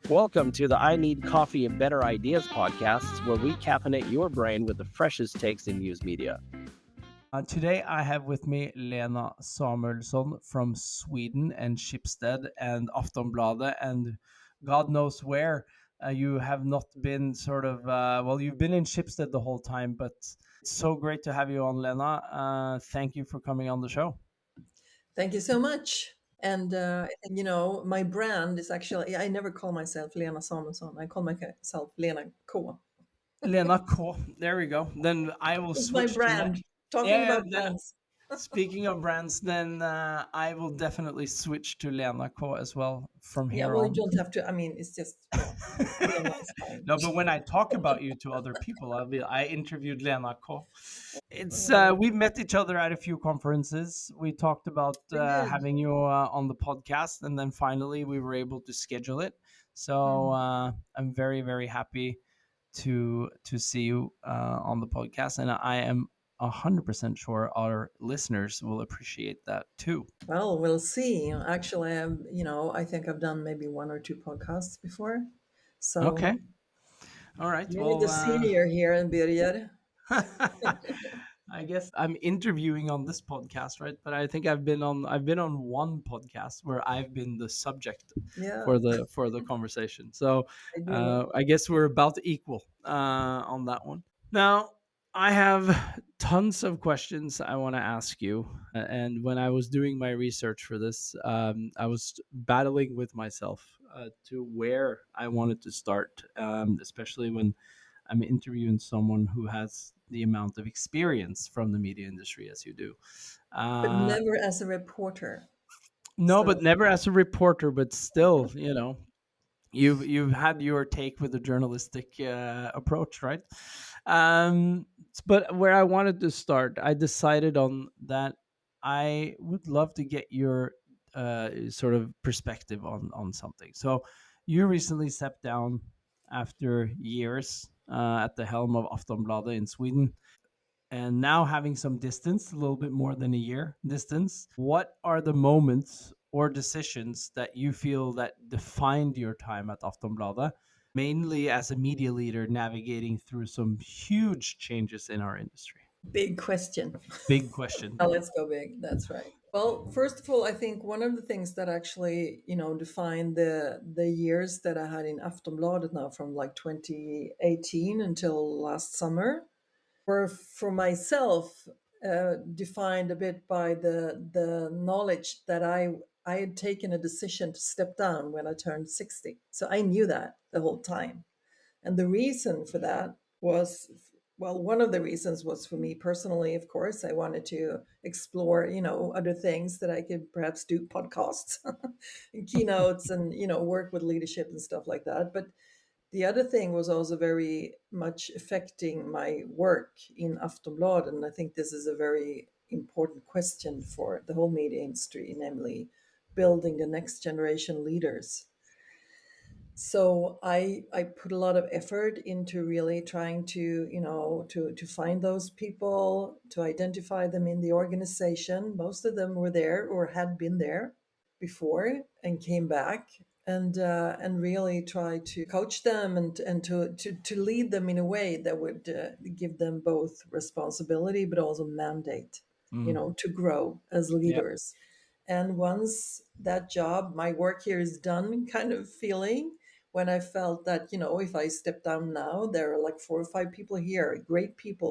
Welcome to the I Need Coffee and Better Ideas podcast, where we caffeinate your brain with the freshest takes in news media. Today I have with me Lena Samuelsson from Sweden and Schibsted and Aftonbladet and God knows where. You have not been you've been in Schibsted the whole time, but it's so great to have you on, Lena. Thank you for coming on the show. Thank you so much. And my brand is actually, I never call myself Lena Samuelsson. I call myself Lena K. Lena K. There we go. Then I will It's my switch to my. brand. Talking Yeah, about then brands. speaking of brands, then I will definitely switch to Lena K as well from Yeah, here well, you on. don't have to. I mean, it's just, Lena is fine. No, but when I talk about you to other people, I interviewed Lena K. It's Uh, we met each other at a few conferences. We talked about we did. having you on the podcast, and then finally we were able to schedule it. So Mm. I'm very very happy to see you on the podcast, and I am 100% sure our listeners will appreciate that too. Well, we'll see. Actually, I think I've done maybe one or two podcasts before. So Okay, all right. maybe the Well, senior here in Birger. I guess I'm interviewing on this podcast, right? But I think I've been on one podcast where I've been the subject Yeah, for the conversation. So I do know. I guess we're about equal on that one. Now I have tons of questions I want to ask you, and when I was doing my research for this, I was battling with myself to where I wanted to start, especially when I'm interviewing someone who has the amount of experience from the media industry as you do. But Uh, never as a reporter. no, but So never as a reporter. But still, you've had your take with the journalistic approach, right? Um, but where I wanted to start, I decided on that. I would love to get your sort of perspective on something. So, you recently stepped down after years at the helm of Aftonbladet in Sweden, and now having some distance, a little bit more than a year distance. What are the moments or decisions that you feel that defined your time at Aftonbladet, mainly as a media leader navigating through some huge changes in our industry? big question. Big question. Now let's go big. That's right. Well, first of all, I think one of the things that actually, defined the years that I had in Aftonbladet now from like 2018 until last summer were for myself defined a bit by the knowledge that I had taken a decision to step down when I turned 60. So I knew that the whole time. And the reason for that was, well, one of the reasons was for me personally, of course. I wanted to explore, other things that I could perhaps do podcasts and keynotes and, work with leadership and stuff like that. But the other thing was also very much affecting my work in Aftonbladet. And I think this is a very important question for the whole media industry, namely building the next generation leaders. So I put a lot of effort into really trying to to find those people, to identify them in the organization. Most of them were there or had been there before and came back, and really try to coach them and to lead them in a way that would give them both responsibility but also mandate, Mm. to grow as Yeah. leaders. And once that job, my work here is done, kind of feeling, when I felt that, if I step down now, there are like four or five people here, great people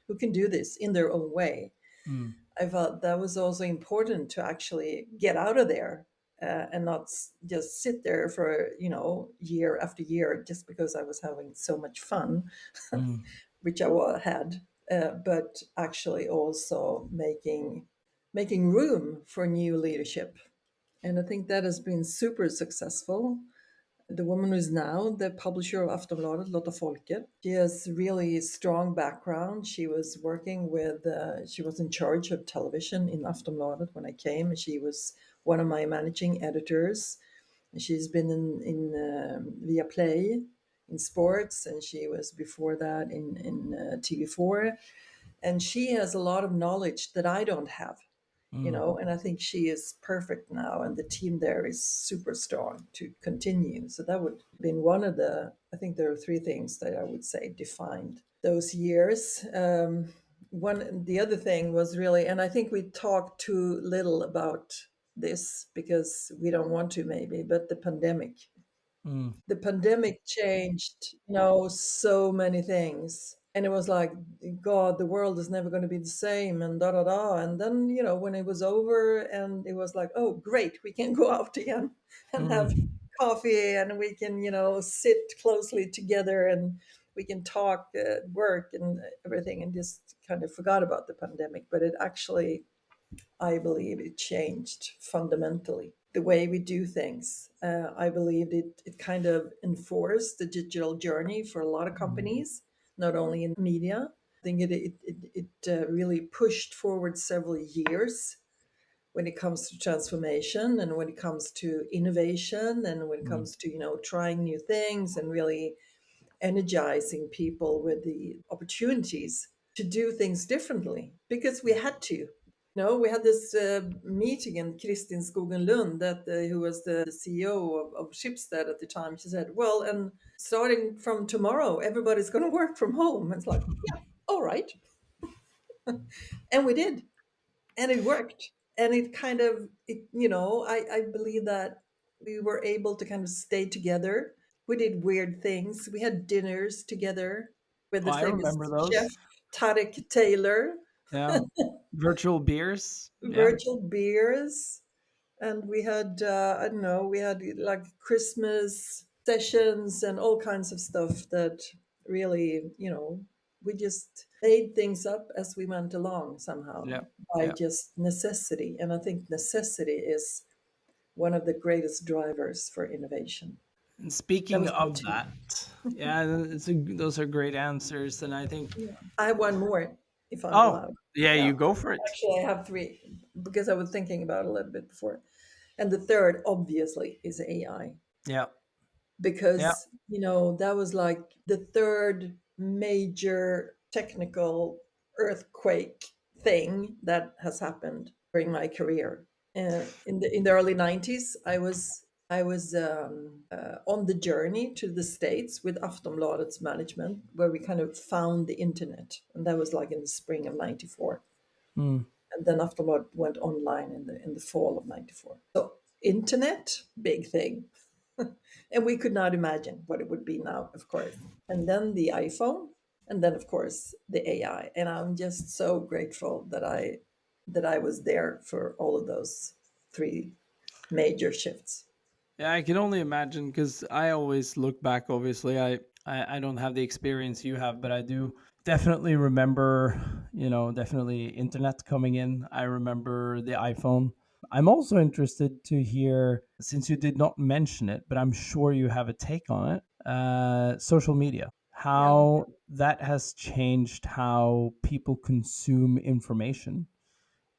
who can do this in their own way. Mm. I felt that was also important to actually get out of there, and not just sit there for, year after year just because I was having so much fun, Mm. which I had, but actually also making room for new leadership. And I think that has been super successful. The woman who is now the publisher of Aftonbladet, Lotta Folket, she has really strong background. She was working with, she was in charge of television in Aftonbladet when I came, and she was one of my managing editors. And she's been in Viaplay in sports, and she was before that in TV4. And she has a lot of knowledge that I don't have And I think she is perfect now, and the team there is super strong to continue. So that would have been one of the, I think there are three things that I would say defined those years. The other thing was really, and I think we talked too little about this because we don't want to maybe, but the pandemic. Mm. The pandemic changed, so many things. And it was like, God, the world is never going to be the same, and da da da. And then, when it was over, and it was like, oh, great, we can go out again and have Mm. coffee, and we can, sit closely together, and we can talk work and everything, and just kind of forgot about the pandemic. But it actually, I believe it changed fundamentally the way we do things. I believe it kind of enforced the digital journey for a lot of companies, not only in media. I think it really pushed forward several years when it comes to transformation, and when it comes to innovation, and when it Mm. comes to trying new things, and really energizing people with the opportunities to do things differently, because we had to. We had this meeting, and Kristin Skogen Lund, who was the CEO of Schibsted at the time, she said, well, and starting from tomorrow, everybody's going to work from home. It's like, yeah, all right. And we did. And it worked. And it kind of, I believe that we were able to kind of stay together. We did weird things. We had dinners together with Oh, the I remember famous chef those. Tarek Taylor, Yeah. Virtual beers. Yeah. virtual beers. And we had, I don't know, we had like Christmas sessions and all kinds of stuff that really, we just made things up as we went along somehow Yeah. by Yeah. just necessity. And I think necessity is one of the greatest drivers for innovation. And That speaking was my of two. that, yeah, those are great answers. And I think, Yeah. I have one more, if I'm oh, allowed. yeah, Yeah. you go for it. Actually, I have three because I was thinking about it a little bit before. And the third, obviously, is AI, Yeah. Yeah. because that was like the third major technical earthquake thing that has happened during my career. In the early 90s, I was on the journey to the States with Aftonbladet's management, where we kind of found the internet, and that was like in the spring of '94. Mm. And then Aftonbladet went online in the fall of '94. So internet, big thing. And we could not imagine what it would be now, of course. And then the iPhone, and then of course the AI. And I'm just so grateful that I was there for all of those three major shifts. Yeah, I can only imagine because I always look back. Obviously, I don't have the experience you have, but I do definitely remember, definitely internet coming in. I remember the iPhone. I'm also interested to hear, since you did not mention it, but I'm sure you have a take on it. Social media, Yeah. how that has changed how people consume information,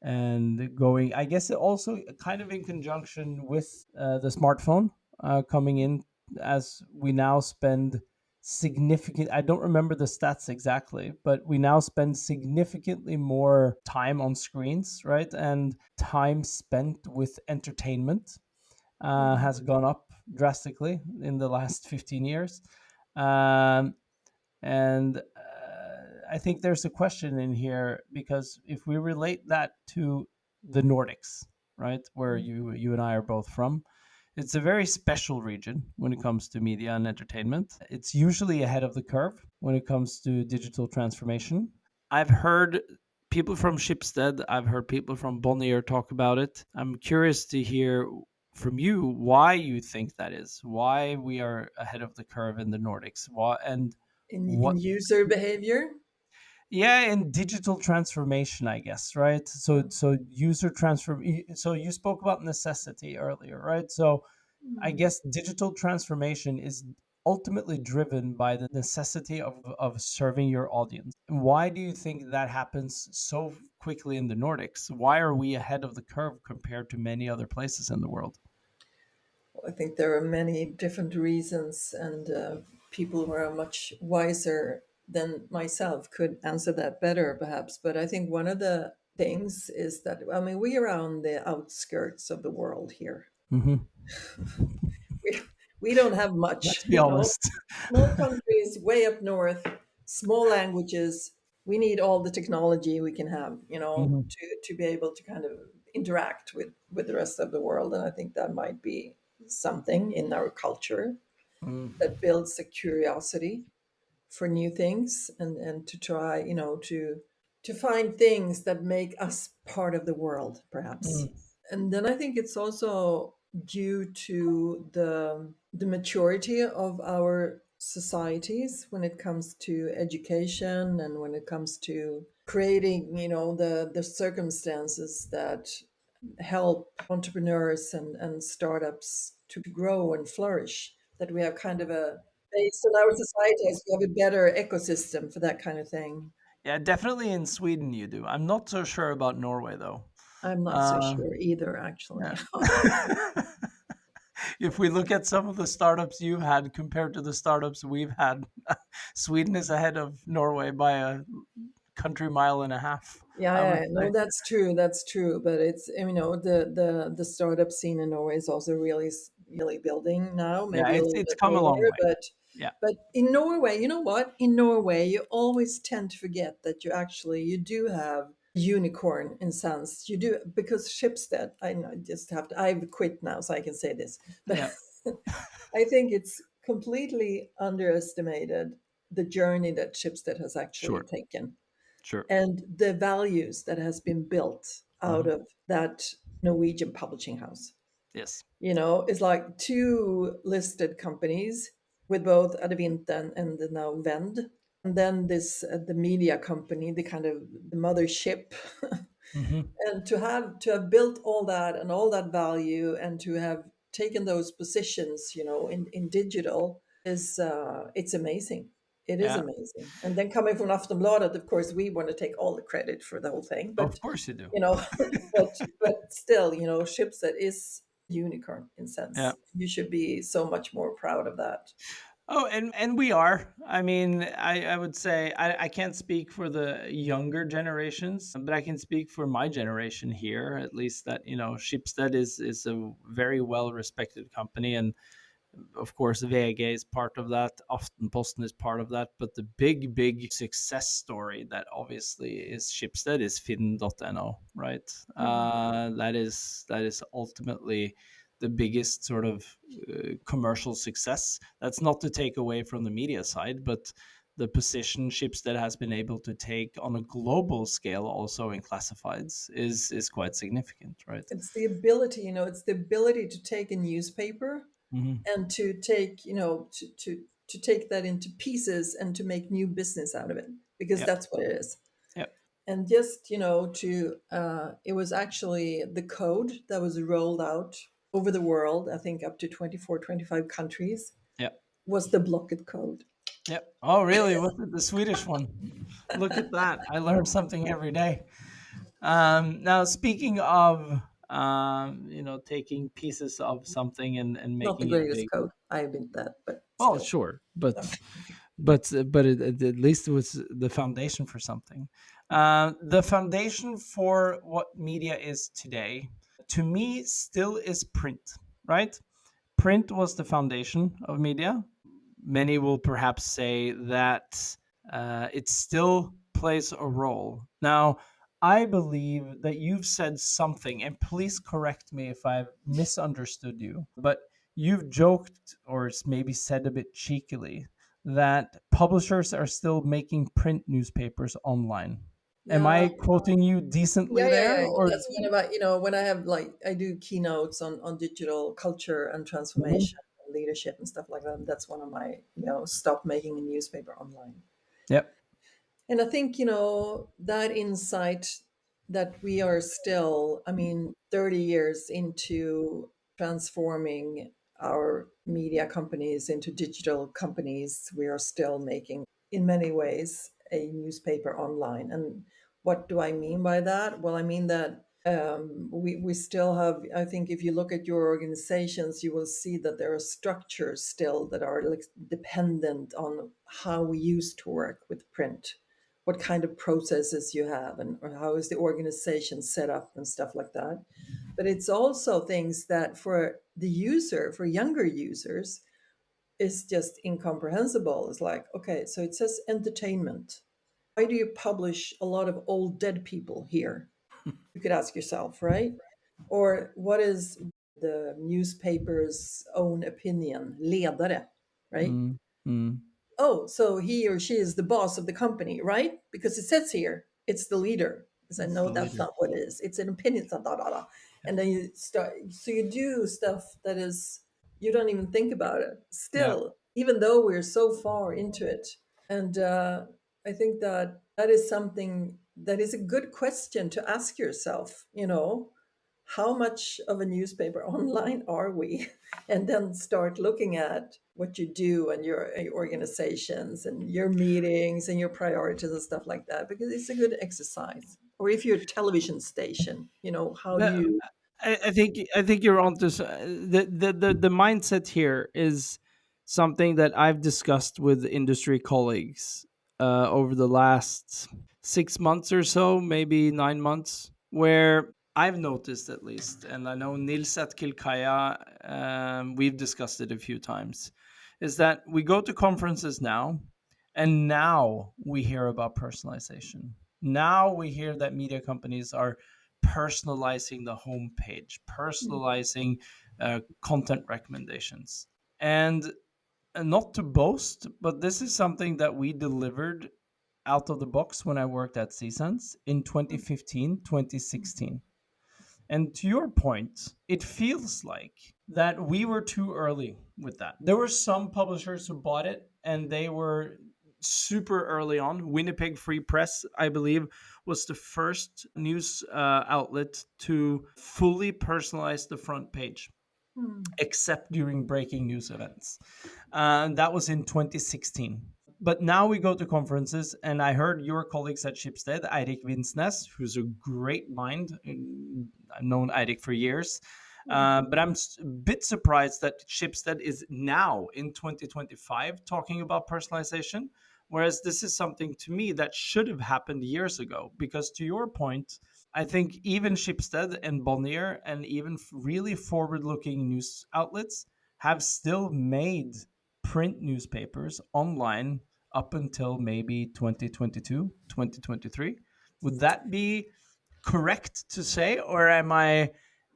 and going, I guess, also kind of in conjunction with the smartphone coming in, as we now spend significant, I don't remember the stats exactly, but we now spend significantly more time on screens, right? And time spent with entertainment has gone up drastically in the last 15 years. um, and I think there's a question in here, because if we relate that to the Nordics, right, where you and I are both from, it's a very special region when it comes to media and entertainment. It's usually ahead of the curve when it comes to digital transformation. I've heard people from Schibsted, I've heard people from Bonnier talk about it. I'm curious to hear from you why you think that is, why we are ahead of the curve in the Nordics, why, and In what. user behavior. Yeah, and digital transformation, I guess, right? So user transform, so you spoke about necessity earlier, right? So I guess digital transformation is ultimately driven by the necessity of serving your audience. Why do you think that happens so quickly in the Nordics? Why are we ahead of the curve compared to many other places in the world? I think there are many different reasons, and people who are much wiser than myself could answer that better, perhaps. But I think one of the things is that, I mean, we are on the outskirts of the world here. Hmm. We, we don't have Let's much, be honest. small countries way up north, small languages. We need all the technology we can have, Hmm. to be able to kind of interact with the rest of the world. And I think that might be something in our culture that builds a curiosity for new things, and to try, to find things that make us part of the world, perhaps. And then I think it's also due to the maturity of our societies when it comes to education, and when it comes to creating, the circumstances that help entrepreneurs and startups to grow and flourish, that we have kind of a, based on our societies, we have a better ecosystem for that kind of thing. Yeah, definitely in Sweden you do. I'm not so sure about Norway though. I'm not so Uh, sure either, actually. yeah. If we look at some of the startups you've had compared to the startups we've had, Sweden is ahead of Norway by a country mile and a half, Yeah, I would yeah, say. no, that's true. That's true. But it's, the startup scene in Norway is also really building now, Yeah, maybe a little it's bit come a long older. way. Yeah. But in Norway, you know what? In Norway, you always tend to forget that you do have unicorn in sense. You do, because Schibsted. I know, I just have to. I've quit now, so I can say this. But Yeah. I think it's completely underestimated the journey that Schibsted has actually Sure. taken, Sure. and the values that has been built out Hmm. of that Norwegian publishing house. Yes. It's like two listed companies with both Adevinten and the now Vend, and then this the media company, the kind of the mothership. Hmm. And to have built all that and all that value, and to have taken those positions, in digital, is it's amazing. It is Yeah. amazing. And then coming from Aftonbladet, of course, we want to take all the credit for the whole thing. Of But course you do. you know, but still, ships that is unicorn in Yeah. sense. You should be so much more proud of that. Oh, and we are. I mean, I would say I can't speak for the younger generations, but I can speak for my generation here, at least that, Schibsted is a very well respected company, and of course VG is part of that, Aftenposten is part of that, but the big success story that obviously is Schibsted is Finn.no, right? Mm. That is ultimately the biggest sort of commercial success. That's not to take away from the media side, but the position Schibsted has been able to take on a global scale, also in classifieds, is quite significant, right? It's the ability to take a newspaper Hmm. and to take, to take that into pieces and to make new business out of it, because Yeah, that's what it is. yeah, And just, to it was actually the code that was rolled out over the world, I think up to 24, 25 countries, yeah. was the Blocket code. Yep. Oh, really? Was it the Swedish one? Look at that. I learn something every day. Now, speaking of, taking pieces of something and Not the making it greatest big. code, I admit that, but Well, still. sure, No. but at least it was the foundation for something. The foundation for what media is today, to me, still is print. Right? Print was the foundation of media. Many will perhaps say that it still plays a role. Now, I believe that you've said something, and please correct me if I've misunderstood you, but you've joked or maybe said a bit cheekily that publishers are still making print newspapers online. Am Yeah, I quoting you yeah, decently yeah, there? yeah. Or That's one of my, when I have, like, I do keynotes on digital culture and Mhm. transformation and leadership and stuff like that. That's one of my, stop making a newspaper online. Yep. And I think, that insight, that we are still, I mean, 30 years into transforming our media companies into digital companies, we are still making, in many ways, a newspaper online. And what do I mean by that? Well, I mean that we still have, I think if you look at your organizations, you will see that there are structures still that are, like, dependent on how we used to work with print, what kind of processes you have, and or how is the organization set up and stuff like that. But it's also things that for the user, for younger users, is just incomprehensible. It's like, okay, so it says entertainment. Why do you publish a lot of old dead people here? You could ask yourself, right? Or what is the newspaper's own opinion, ledare, right? Mm, mm. Oh, so he or she is the boss of the company, right? Because it says here it's the leader. I said, It's no, the that's leader. not what it is. It's an opinion. Da, da, da, da. Yeah. And then you start, so you do stuff that is, you don't even think about it Yeah. still, even though we're so far into it. And I think that that is something that is a good question to ask yourself, how much of a newspaper online are we? And then start looking at what you do and your organizations and your meetings and your priorities and stuff like that, because it's a good exercise. Or if you're a television station, how do But you. I think you're on to the mindset here is something that I've discussed with industry colleagues over the last 6 months or so, maybe 9 months, where I've noticed at least, and I know Nils at Kilkaya, we've discussed it a few times, is that we go to conferences now, and now we hear about personalization. Now we hear that media companies are personalizing the homepage, personalizing content recommendations. And not to boast, but this is something that we delivered out of the box when I worked at CSense in 2015, 2016. And to your point, it feels like that we were too early with that. There were some publishers who bought it and they were super early on. Winnipeg Free Press, I believe, was the first news outlet to fully personalize the front page, Hmm. except during breaking news events. That was in 2016. But now we go to conferences, and I heard your colleagues at Schibsted, Eirik Vinsnes, who's a great mind. I've known Eirik for years. But I'm a bit surprised that Schibsted is now in 2025 talking about personalization, whereas this is something to me that should have happened years ago. Because to your point, I think even Schibsted and Bonnier and even really forward-looking news outlets have still made print newspapers online up until maybe 2022, 2023. Would that be correct to say, or am I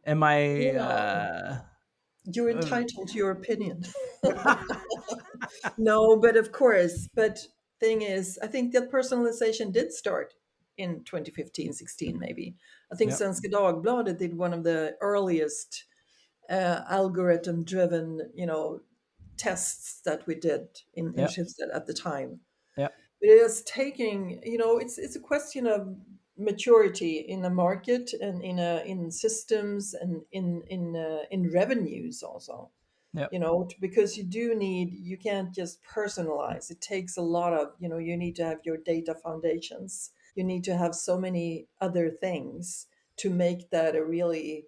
You're uh, entitled to your opinion. No, but of course. But thing is, I think that personalization did start in 2015, 16, maybe. I think yep, Svenska Dagbladet did one of the earliest algorithm-driven, tests that we did in yep, Schibsted at the time. yep, It is taking, it's a question of maturity in the market and in systems and in revenues also, yep, because you can't just personalize. It takes a lot of, you need to have your data foundations. You need to have so many other things to make that a really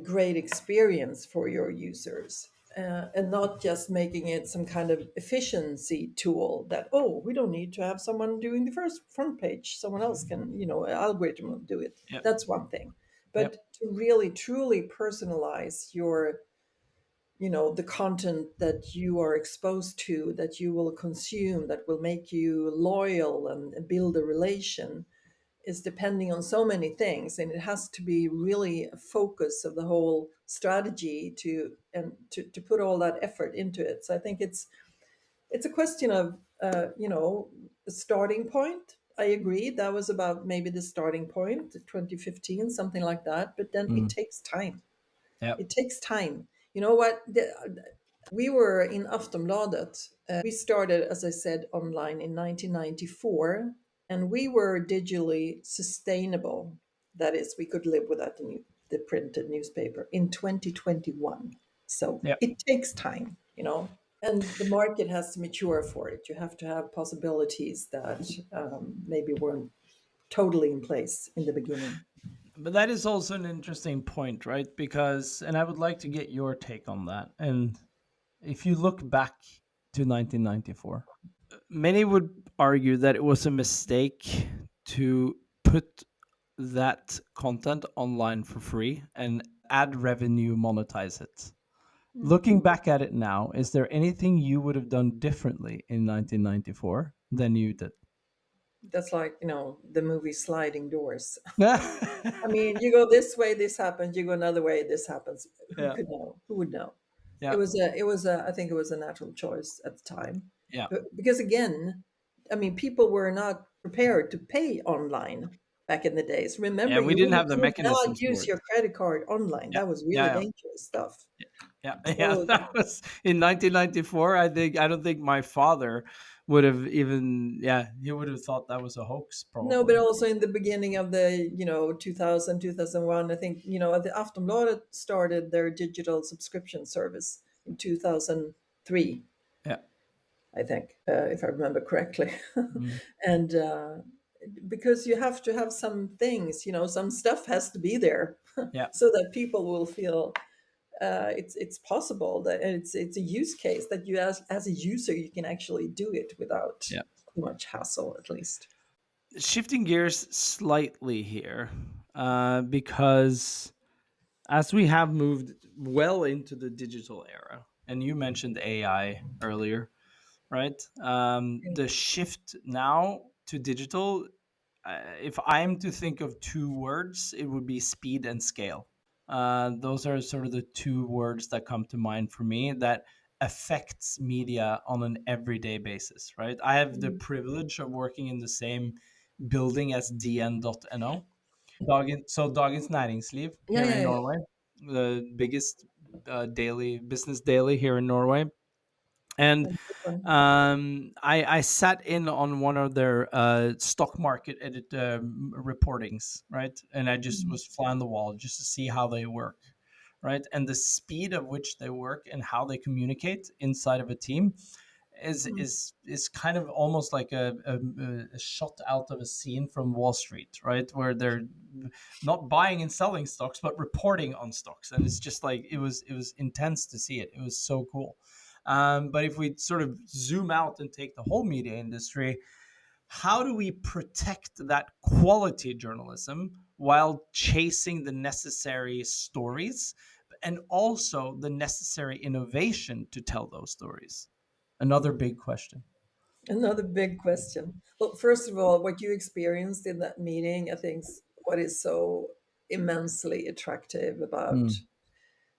great experience for your users. And not just making it some kind of efficiency tool that, oh, we don't need to have someone doing the first front page, someone else can, algorithm will do it. yep, That's one thing. yep, But to really truly personalize the content that you are exposed to, that you will consume, that will make you loyal and build a relation, is depending on so many things, and it has to be really a focus of the whole strategy to put all that effort into it. So I think it's a question of a starting point. I agree that was about maybe the starting point, 2015, something like that. But then it mm, takes time. yep, It takes time. You know what? We were in Aftonbladet. We started, as I said, online in 1994, and we were digitally sustainable. That is, we could live without the printed newspaper in 2021. So yep. it takes time. And the market has to mature for it. You have to have possibilities that maybe weren't totally in place in the beginning. But that is also an interesting point, right? Because, and I would like to get your take on that. And if you look back to 1994, Many would argue that it was a mistake to put that content online for free and ad revenue monetize it. Looking back at it now, is there anything you would have done differently in 1994 than you did? That's like, the movie Sliding Doors. I Yeah. mean, you go this way, this happens. You go another way, this happens. Who could know? Who would know? Yeah. I think it was a natural choice at the time. Yeah. But because again, I mean, people were not prepared to pay online back in the days. Remember, Yeah. We you didn't really have the could not mechanisms for use it. your credit card online. Yeah. That was Yeah. really Yeah. dangerous stuff. Yeah, yeah, So that was in 1994. I don't think my father would have even. Yeah, he would have thought that was a hoax, no, but probably. also in the beginning of the 2000, 2001, I think the Aftonbladet started their digital subscription service in 2003, Yeah, I think, if I remember correctly. mm, And because you have to have some things, some stuff has to be there yeah, so that people will feel it's possible, that it's a use case that you as a user you can actually do it without yeah. too much hassle, at least. Shifting gears slightly here, because as we have moved well into the digital era, and you mentioned AI earlier, right? The shift now to digital, if I'm to think of two words, it would be speed and scale. Those are sort of the two words that come to mind for me that affects media on an everyday basis, right? I have the privilege of working in the same building as DN.no. Dagens Næringsliv Yeah, here yeah, in yeah. Norway, the biggest daily business daily here in Norway. And That's good one. I sat in on one of their stock market edit reportings, right? And I just was fly on the wall just to see how they work, right? And the speed of which they work and how they communicate inside of a team is kind of almost like a shot out of a scene from Wall Street, right? Where they're not buying and selling stocks, but reporting on stocks, and it's just like it was intense to see it. It was so cool. But if we sort of zoom out and take the whole media industry, how do we protect that quality journalism while chasing the necessary stories and also the necessary innovation to tell those stories? Another big question. Another big question. Well, first of all, what you experienced in that meeting, I think, what is so immensely attractive about Mm,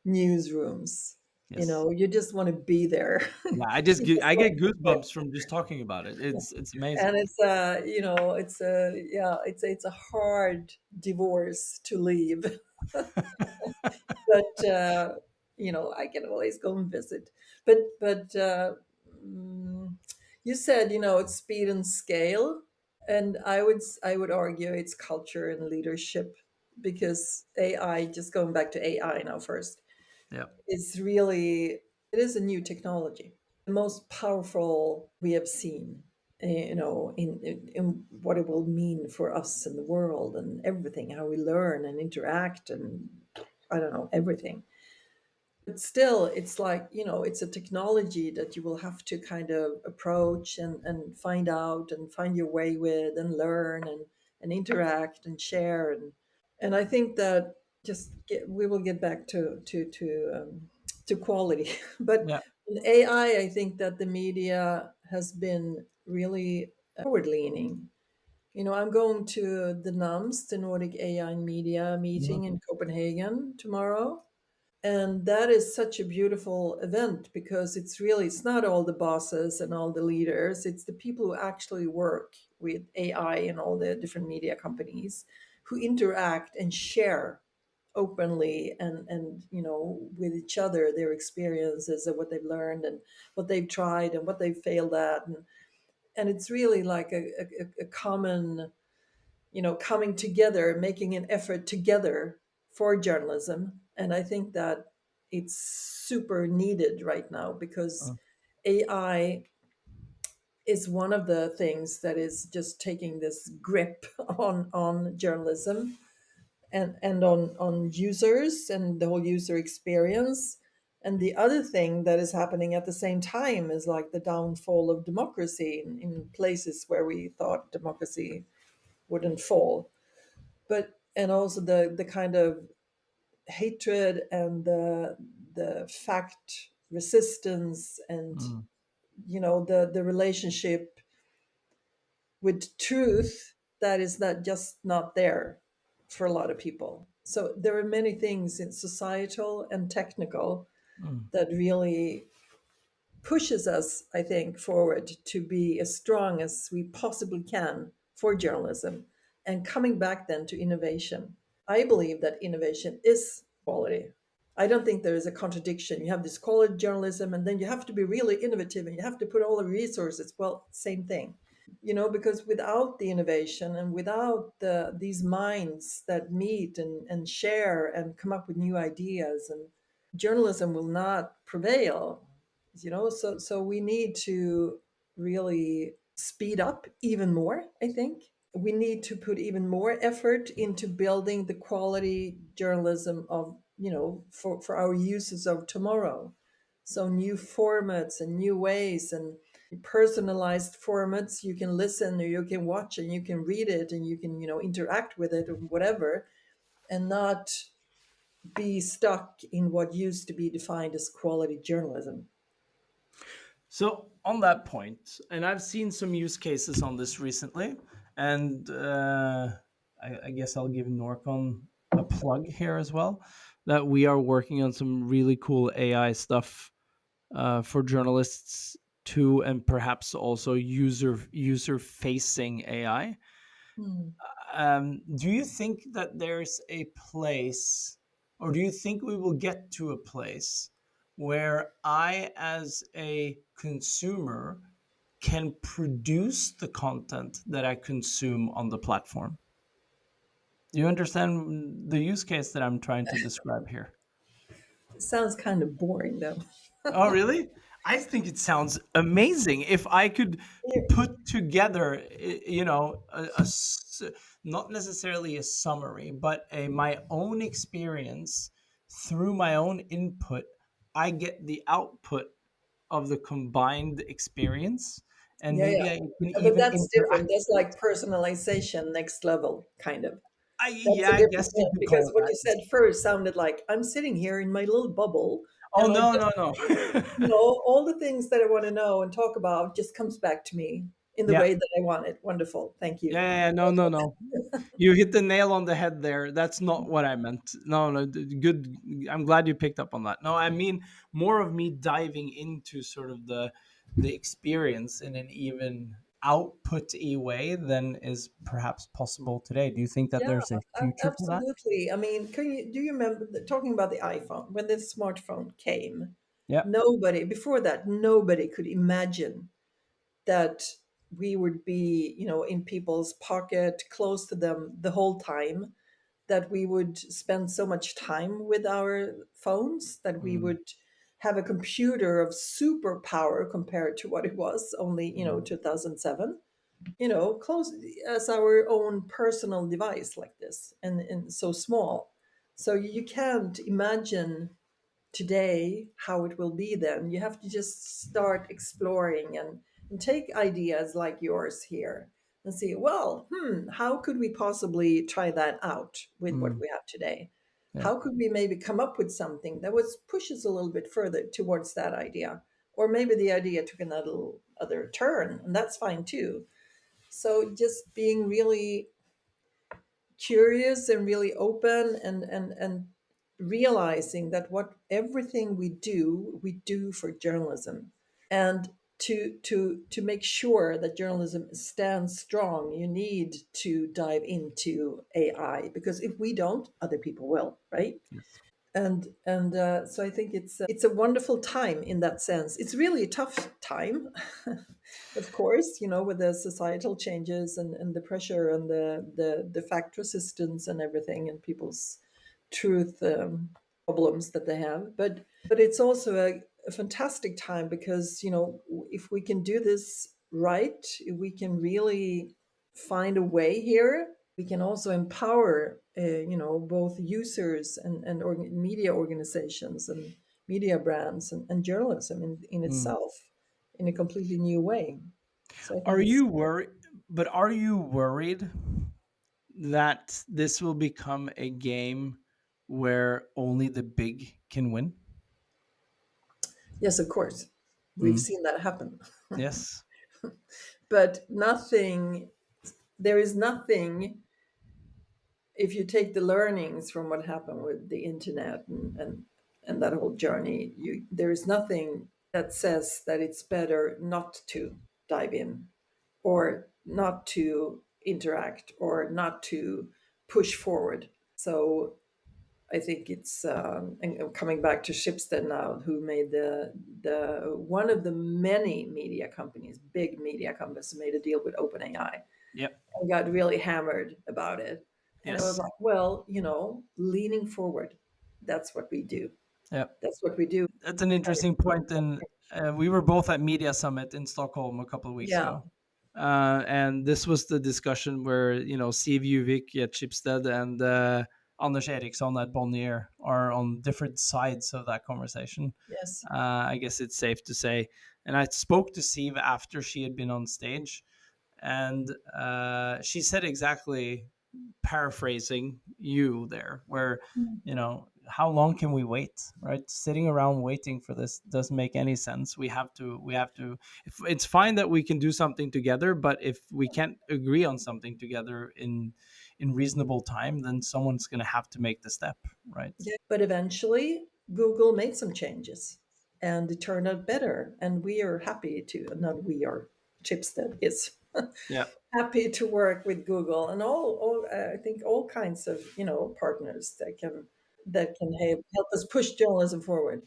newsrooms. yes. You just want to be there. Yeah, You just I want get to be there. goosebumps from just talking about it. It's And amazing. it's a hard divorce to leave. But I can always go and visit. But mm, you said it's speed and scale, and I would argue it's culture and leadership, because AI, just going back to AI now first, Yeah. is really, it is a new technology, the most powerful we have seen, in what it will mean for us in the world and everything, how we learn and interact, and I don't know, everything. But still, it's like, it's a technology that you will have to kind of approach and find out and find your way with and learn and interact and share. And I think that we will get back to quality. But Yeah. in AI, I think that the media has been really forward leaning. I'm going to the NAMS, the Nordic AI Media Mhm. meeting in Copenhagen tomorrow. And that is such a beautiful event, because it's not all the bosses and all the leaders, it's the people who actually work with AI and all the different media companies, who interact and share openly and with each other, their experiences and what they've learned and what they've tried and what they've failed at. And it's really like a common, coming together, making an effort together for journalism. And I think that it's super needed right now, because Uh, AI is one of the things that is just taking this grip on journalism and on users and the whole user experience. And the other thing that is happening at the same time is like the downfall of democracy in places where we thought democracy wouldn't fall. But and also the kind of hatred and the fact resistance and Mm, the relationship with truth that is not just not there for a lot of people. So there are many things in societal and technical mm. that really pushes us, I think, forward to be as strong as we possibly can for journalism. And coming back then to innovation, I believe that innovation is quality. I don't think there is a contradiction. You have this quality journalism, and then you have to be really innovative and you have to put all the resources. Well, same thing, because without the innovation and without these minds that meet and share and come up with new ideas, and journalism will not prevail. So we need to really speed up even more, I think. We need to put even more effort into building the quality journalism of, for our uses of tomorrow. So new formats and new ways and personalized formats, you can listen or you can watch and you can read it and you can, interact with it or whatever, and not be stuck in what used to be defined as quality journalism. So on that point, and I've seen some use cases on this recently, and I guess I'll give Norkon a plug here as well. That we are working on some really cool AI stuff for journalists too, and perhaps also user facing AI. Hmm. Do you think that there's a place, or do you think we will get to a place where I, as a consumer, can produce the content that I consume on the platform? Do you understand the use case that I'm trying to describe here? It sounds kind of boring, though. Oh, really? I think it sounds amazing if I could put together, not necessarily a summary, but my own experience through my own input. I get the output of the combined experience, and Yeah, maybe yeah. I can But even that's different. interact That's with like it. personalization, next level, kind of. That's Yeah, a I different guess you thing could because call it what that. you said first sounded like I'm sitting here in my little bubble Oh, and I no, just, no, no. all the things that I want to know and talk about just comes back to me in the Yeah. way that I want it. Wonderful. Thank you. Yeah, no, no, no. You hit the nail on the head there. That's not what I meant. No, no, good. I'm glad you picked up on that. No, I mean more of me diving into sort of the experience in an even output-y way than is perhaps possible today. Do you think that Yeah, there's a future for that? absolutely. I mean, do you remember talking about the iPhone when the smartphone came? Yeah. Before that, nobody could imagine that we would be, in people's pocket, close to them the whole time, that we would spend so much time with our phones, that we Mm, would have a computer of superpower compared to what it was only, mm, 2007, close as our own personal device like this, and so small. So you can't imagine today how it will be then. You have to just start exploring and take ideas like yours here and see, well, how could we possibly try that out with what mm, we have today? yeah. How could we maybe come up with something that was pushes a little bit further towards that idea? Or maybe the idea took another other turn, and that's fine too. So just being really curious and really open, and realizing that what everything we do for journalism, and to make sure that journalism stands strong, you need to dive into AI, because if we don't, other people will, right? Yes. And so I think it's a wonderful time in that sense. It's really a tough time, of course, with the societal changes and the pressure and the fact resistance and everything, and people's truth problems that they have. But it's also a fantastic time because if we can do this right, if we can really find a way here, we can also empower both users and media organizations and media brands and journalism in Mm. itself in a completely new way. So I Are think it's you worried? But are you worried that this will become a game where only the big can win? yes, of course, we've Mm. seen that happen. Yes. But nothing, there is nothing, if you take the learnings from what happened with the internet and that whole journey, there is nothing that says that it's better not to dive in or not to interact or not to push forward. So I think it's and coming back to Schibsted now, who made the one of the many media companies, big media companies, made a deal with OpenAI Yep. and got really hammered about it. And I was Yes. like, well, leaning forward, that's what we do. Yep. That's what we do. That's an interesting point. And we were both at Media Summit in Stockholm a couple of weeks Yeah. ago. And this was the discussion where, Siv Uvik at Schibsted and Anders Eriksson at Bonnier are on different sides of that conversation. Yes. I guess it's safe to say. And I spoke to Siv after she had been on stage, and she said exactly, paraphrasing you there, where how long can we wait, right? Sitting around waiting for this doesn't make any sense. We have to it's fine that we can do something together, but if we can't agree on something together in reasonable time, then someone's going to have to make the step, right? But eventually, Google made some changes and it turned out better. And we are happy to, not we are, Chipstead is Yeah. happy to work with Google and all I think all kinds of, partners that can help us push journalism forward.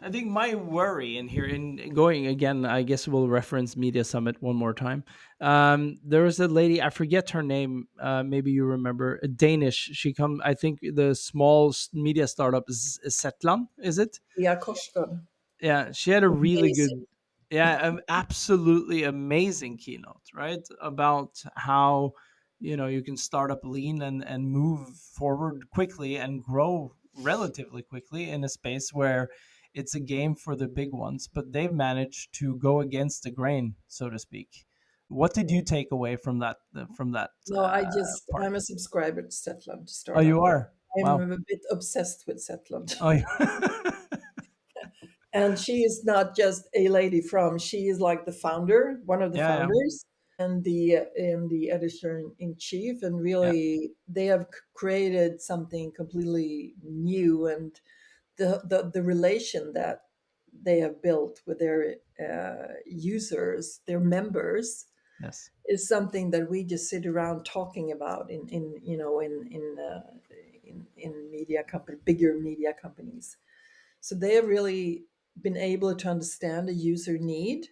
I think my worry in here, in going again, I guess we'll reference Media Summit one more time. There was a lady, I forget her name. Maybe you remember, a Danish. She come, I think the small media startup is Zetland, is it? Yeah, Korsgaard. Yeah, she had a really Amazing. good, yeah, absolutely amazing keynote, right? About how you can start up lean and move forward quickly and grow relatively quickly in a space where it's a game for the big ones, but they've managed to go against the grain, so to speak. What did you take away from that No, part? I'm a subscriber to Zetland to Oh, start you out with. are. I'm Wow. a bit obsessed with Zetland. Oh, yeah. And she is not just a lady she is like the founder, one of the Yeah, yeah, founders, and the editor in chief. And yeah. really, they have created something completely new. And the relation that they have built with their users, their members, Yes. is something that we just sit around talking about in media company, bigger media companies. So they have really been able to understand a user need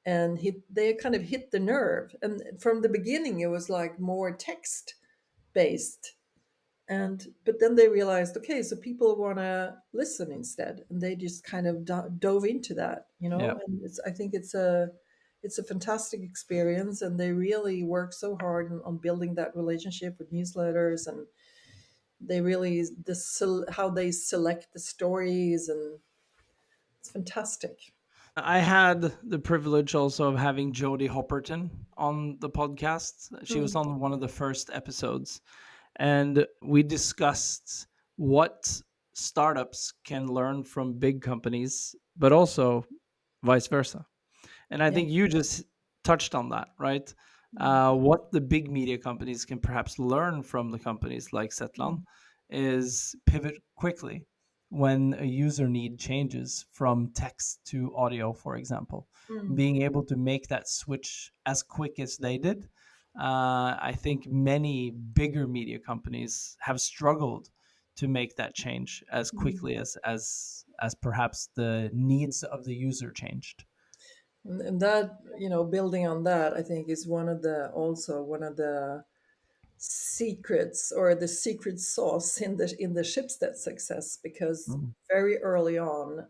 and they kind of hit the nerve. And from the beginning, it was like more text based. And but then they realized, okay, so people want to listen instead, and they just kind of dove into that. Yeah. And I think it's a fantastic experience, and they really work so hard on building that relationship with newsletters, and they really how they select the stories, and it's fantastic. I had the privilege also of having Jodie Hopperton on the podcast. She was Mm, on one of the first episodes, and we discussed what startups can learn from big companies, but also vice versa. And I yeah. think you just touched on that, right? What the big media companies can perhaps learn from the companies like Setlan Mm, is pivot quickly when a user need changes from text to audio, for example. mm, Being able to make that switch as quick as they did. I think many bigger media companies have struggled to make that change as mm. quickly as perhaps the needs of the user changed. And that, building on that, I think is one of the secrets or the secret sauce in the Schibsted success, because Mm. very early on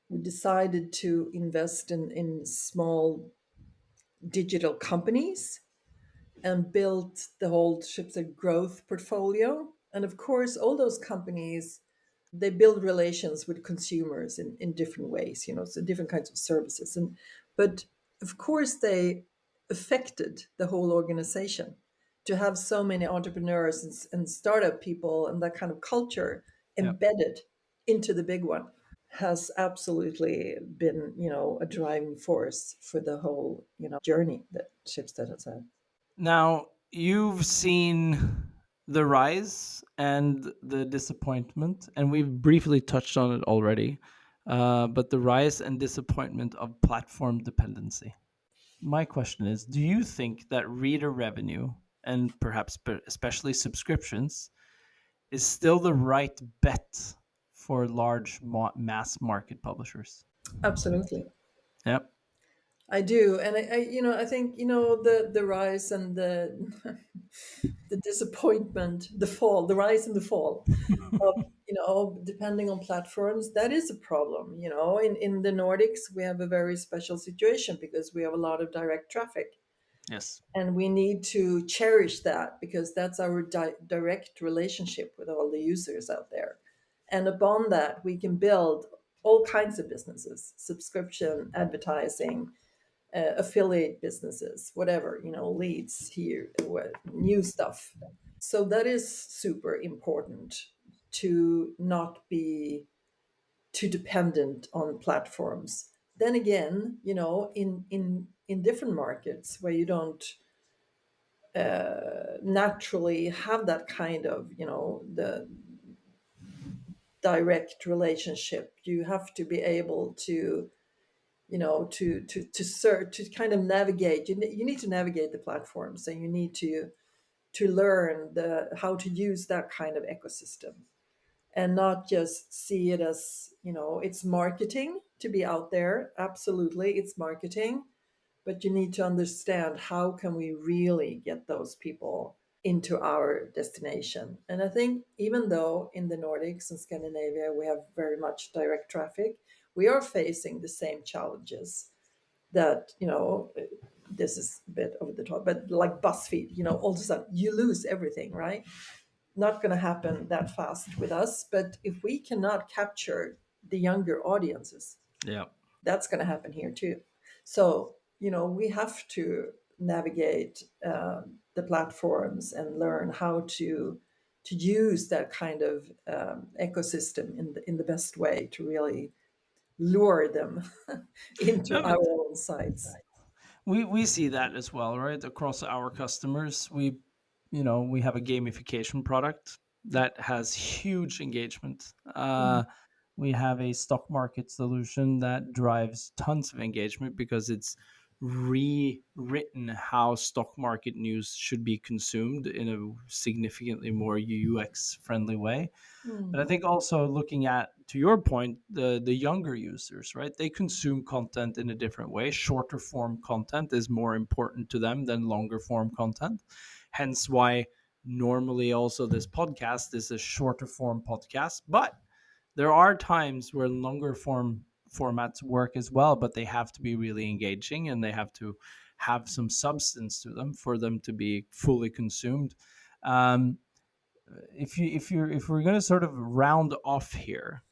we decided to invest in small digital companies and built the whole Schibsted growth portfolio. And of course, all those companies they build relations with consumers in different ways, so different kinds of services. And but of course they affected the whole organization to have so many entrepreneurs and startup people and that kind of culture Yeah. embedded into the big one has absolutely been, a driving force for the whole, journey that Schibsted has had. Now, you've seen the rise and the disappointment, and we've briefly touched on it already. But the rise and disappointment of platform dependency. My question is, do you think that reader revenue, and perhaps especially subscriptions, is still the right bet for large mass market publishers? Absolutely. Yep. I do, and I think the rise and the the disappointment, the fall, the rise and the fall of depending on platforms. That is a problem. In the Nordics, we have a very special situation because we have a lot of direct traffic, Yes. and we need to cherish that because that's our direct relationship with all the users out there. And upon that, we can build all kinds of businesses: subscription, advertising, affiliate businesses, whatever, leads here, new stuff. So that is super important, to not be too dependent on platforms. Then again, in different markets where you don't naturally have that kind of, the direct relationship, you have to be able to, to search, to kind of navigate. You need to navigate the platforms, and you need to learn the how to use that kind of ecosystem, and not just see it as, it's marketing to be out there. Absolutely, it's marketing, but you need to understand how can we really get those people into our destination. And I think even though in the Nordics and Scandinavia we have very much direct traffic, we are facing the same challenges that, this is a bit over the top, but like BuzzFeed, all of a sudden you lose everything, right? Not going to happen that fast with us. But if we cannot capture the younger audiences, Yeah. that's going to happen here too. So, we have to navigate the platforms and learn how to use that kind of ecosystem in the best way to really lure them into No, our but own sites. we see that as well, right? Across our customers, we have a gamification product that has huge engagement. We have a stock market solution that drives tons of engagement because it's rewritten how stock market news should be consumed in a significantly more UX friendly way. But I Mm. think also looking at, to your point, the younger users, right? They consume content in a different way. Shorter form content is more important to them than longer form content. Hence why normally also this podcast is a shorter form podcast. But there are times where longer form formats work as well, but they have to be really engaging and they have to have some substance to them for them to be fully consumed. Um, if we're going to sort of round off here,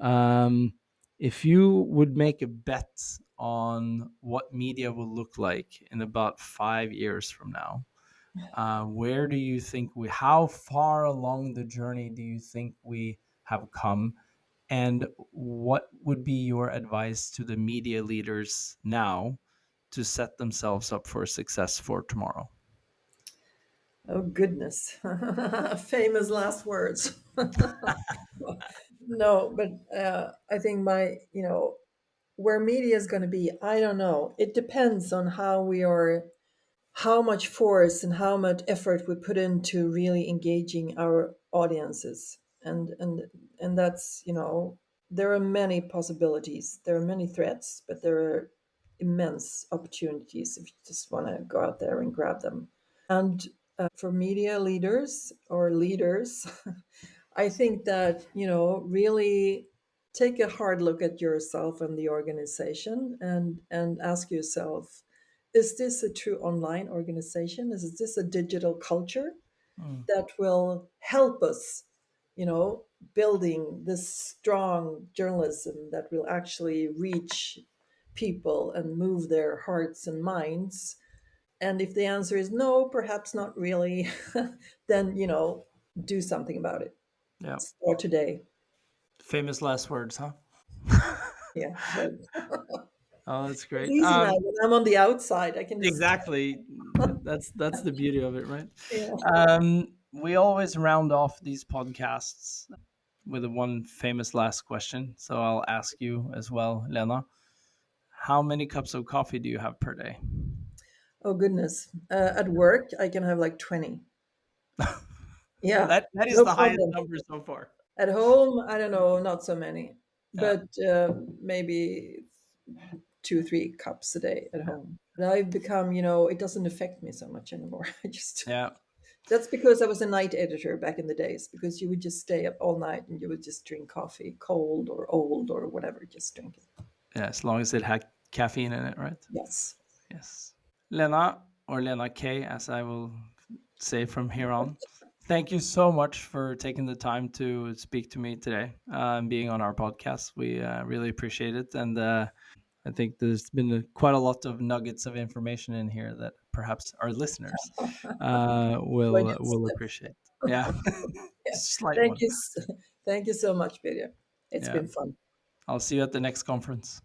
um, if you would make a bet on what media will look like in about 5 years from now, where do you think how far along the journey do you think we have come, and what would be your advice to the media leaders now to set themselves up for success for tomorrow? Oh goodness, famous last words. No, but I think my, where media is going to be, I don't know. It depends on how much force and how much effort we put into really engaging our audiences. And that's, there are many possibilities, there are many threats, but there are immense opportunities if you just want to go out there and grab them. And for media leaders or leaders, I think that, really take a hard look at yourself and the organization, and ask yourself, is this a true online organization? Is this a digital culture Mm. that will help us you know, building this strong journalism that will actually reach people and move their hearts and minds. And if the answer is no, perhaps not really, then, you know, do something about it. Yeah. Start today. Famous last words, huh? Yeah. But Oh, that's it's great. easy now when I'm on the outside. I can just, Exactly. That's the beauty of it, right? yeah. We always round off these podcasts with a one famous last question. So I'll ask you as well, Lena. How many cups of coffee do you have per day? Oh, goodness. At work, I can have like 20. Yeah. That is No the highest problem. number so far. At home, I don't know, not so many, Yeah, but maybe 2, 3 cups a day at home. But I've become, you know, it doesn't affect me so much anymore. I just, yeah, that's because I was a night editor back in the days, because you would just stay up all night and you would just drink coffee, cold or old or whatever, just drink it. yeah. As long as it had caffeine in it, right? Yes. Yes. Lena, or Lena K, as I will say from here on. Thank you so much for taking the time to speak to me today and being on our podcast. We really appreciate it. And I think there's been quite a lot of nuggets of information in here that perhaps our listeners Like will appreciate. Yeah, yeah. slight Thank one. you. Thank you so much, Peter. It's Yeah, been fun. I'll see you at the next conference.